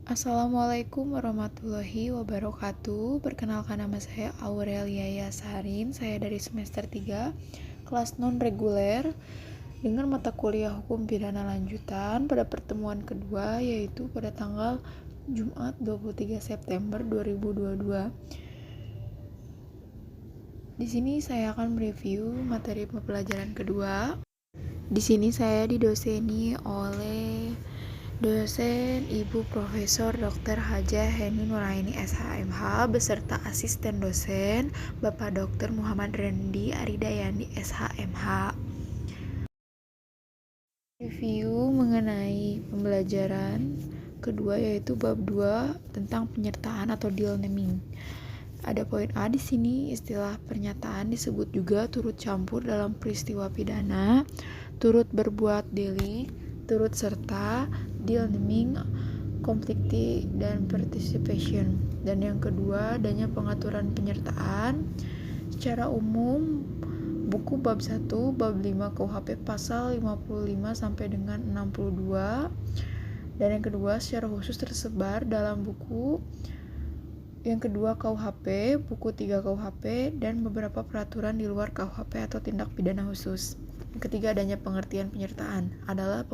Assalamualaikum warahmatullahi wabarakatuh. Perkenalkan, nama saya Aurelia Yasarin. Saya dari semester 3, kelas non reguler dengan mata kuliah Hukum Pidana Lanjutan pada pertemuan kedua, yaitu pada tanggal Jumat 23 September 2022. Di sini saya akan mereview materi pembelajaran kedua. Di sini saya didoseni oleh dosen Ibu Profesor Dr. Hajah Heni Nuraini SHMH beserta asisten dosen Bapak Dr. Muhammad Rendi Aridayani SHMH. Review mengenai pembelajaran kedua yaitu bab 2 tentang penyertaan atau deal naming. Ada poin A di sini, istilah pernyataan disebut juga turut campur dalam peristiwa pidana, turut berbuat delik, turut serta, deal naming, complicity, dan participation. Dan yang kedua, adanya pengaturan penyertaan. Secara umum, buku bab 1, bab 5 KUHP pasal 55 sampai dengan 62. Dan yang kedua, secara khusus tersebar dalam buku yang kedua KUHP, buku 3 KUHP, dan beberapa peraturan di luar KUHP atau tindak pidana khusus. Yang ketiga, adanya pengertian penyertaan adalah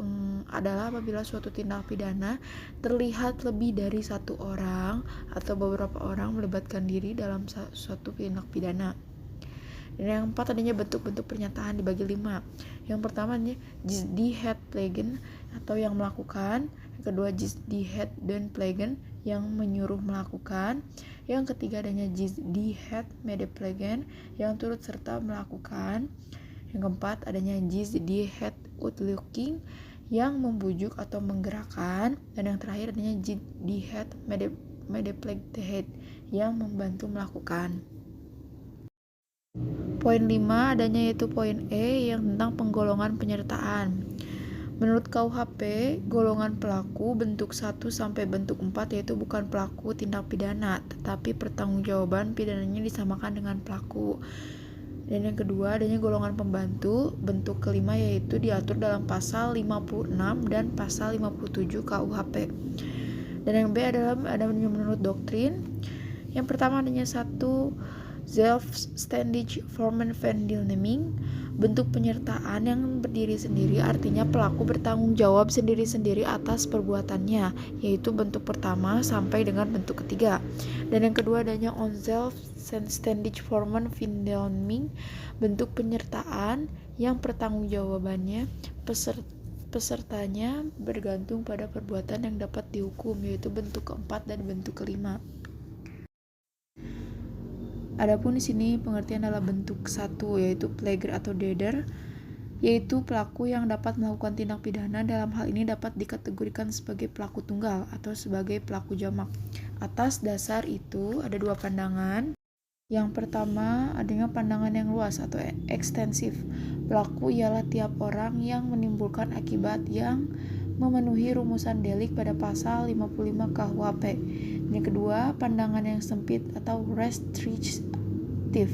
apabila suatu tindak pidana terlihat lebih dari satu orang atau beberapa orang melibatkan diri dalam suatu tindak pidana. Dan yang keempat, adanya bentuk-bentuk pernyataan dibagi 5. Yang pertama nih die het plegen atau yang melakukan. Yang kedua die het den plegen yang menyuruh melakukan. Yang ketiga adanya die het medeplegen yang turut serta melakukan. Yang keempat adanya die het uitlooking yang membujuk atau menggerakkan. Dan yang terakhir adanya die het medepleegdheid yang membantu melakukan. Poin 5 adanya yaitu poin E yang tentang penggolongan penyertaan. Menurut KUHP, golongan pelaku bentuk 1 sampai bentuk 4 yaitu bukan pelaku tindak pidana, tetapi pertanggungjawaban pidananya disamakan dengan pelaku. Dan yang kedua, adanya golongan pembantu, bentuk kelima yaitu diatur dalam pasal 56 dan pasal 57 KUHP. Dan yang B adalah menurut doktrin. Yang pertama adanya 1 zelfstandig vormen van deelneming, bentuk penyertaan yang berdiri sendiri, artinya pelaku bertanggung jawab sendiri-sendiri atas perbuatannya, yaitu bentuk pertama sampai dengan bentuk ketiga. Dan yang kedua adanya onzelf zelfstandig vormen van deelneming, bentuk penyertaan yang pertanggungjawabannya pesertanya bergantung pada perbuatan yang dapat dihukum, yaitu bentuk keempat dan bentuk kelima. Adapun di sini pengertian adalah bentuk 1 yaitu pleger atau dader, yaitu pelaku yang dapat melakukan tindak pidana. Dalam hal ini dapat dikategorikan sebagai pelaku tunggal atau sebagai pelaku jamak. Atas dasar itu ada 2 pandangan. Yang pertama adanya pandangan yang luas atau ekstensif. Pelaku ialah tiap orang yang menimbulkan akibat yang memenuhi rumusan delik pada pasal 55 KUHP. Yang kedua, pandangan yang sempit atau restriktif.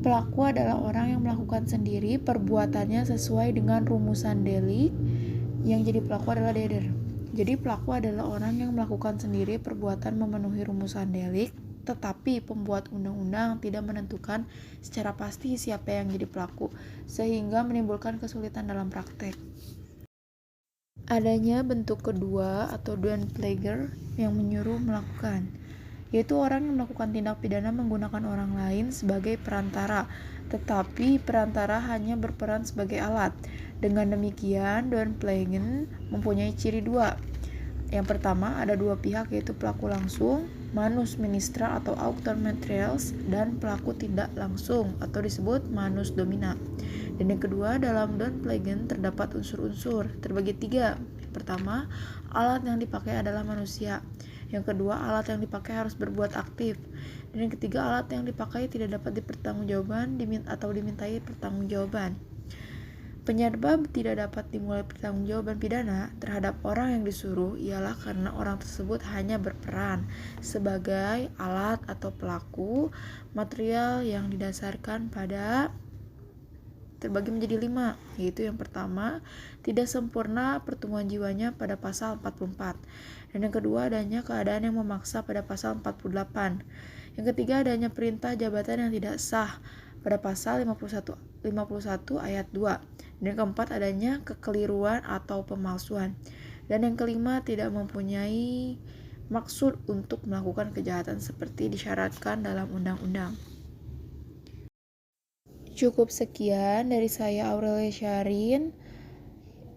Pelaku adalah orang yang melakukan sendiri perbuatannya sesuai dengan rumusan delik. Yang jadi pelaku adalah dader. Jadi pelaku adalah orang yang melakukan sendiri perbuatan memenuhi rumusan delik, tetapi pembuat undang-undang tidak menentukan secara pasti siapa yang jadi pelaku, sehingga menimbulkan kesulitan dalam praktek. Adanya bentuk kedua atau doenpleger yang menyuruh melakukan, yaitu orang yang melakukan tindak pidana menggunakan orang lain sebagai perantara, tetapi perantara hanya berperan sebagai alat. Dengan demikian, doenplegen mempunyai ciri 2. Yang pertama, ada 2 pihak yaitu pelaku langsung, manus ministra atau auctor materials, dan pelaku tidak langsung atau disebut manus domina. Dan yang kedua, dalam doenplegen terdapat unsur-unsur terbagi 3. Pertama, alat yang dipakai adalah manusia. Yang kedua, alat yang dipakai harus berbuat aktif. Dan yang ketiga, alat yang dipakai tidak dapat dipertanggungjawabkan atau dimintai pertanggungjawaban. Penyebab tidak dapat dimulai pertanggungjawaban pidana terhadap orang yang disuruh ialah karena orang tersebut hanya berperan sebagai alat atau pelaku material yang didasarkan pada terbagi menjadi 5, yaitu yang pertama, tidak sempurna pertumbuhan jiwanya pada pasal 44. Dan yang kedua, adanya keadaan yang memaksa pada pasal 48. Yang ketiga, adanya perintah jabatan yang tidak sah pada pasal 51 ayat 2. Dan yang keempat, adanya kekeliruan atau pemalsuan. Dan yang kelima, tidak mempunyai maksud untuk melakukan kejahatan seperti disyaratkan dalam undang-undang. Cukup sekian dari saya Aurelia Syarin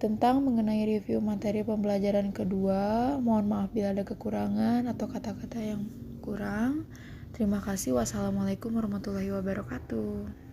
tentang mengenai review materi pembelajaran kedua. Mohon maaf bila ada kekurangan atau kata-kata yang kurang. Terima kasih. Wassalamualaikum warahmatullahi wabarakatuh.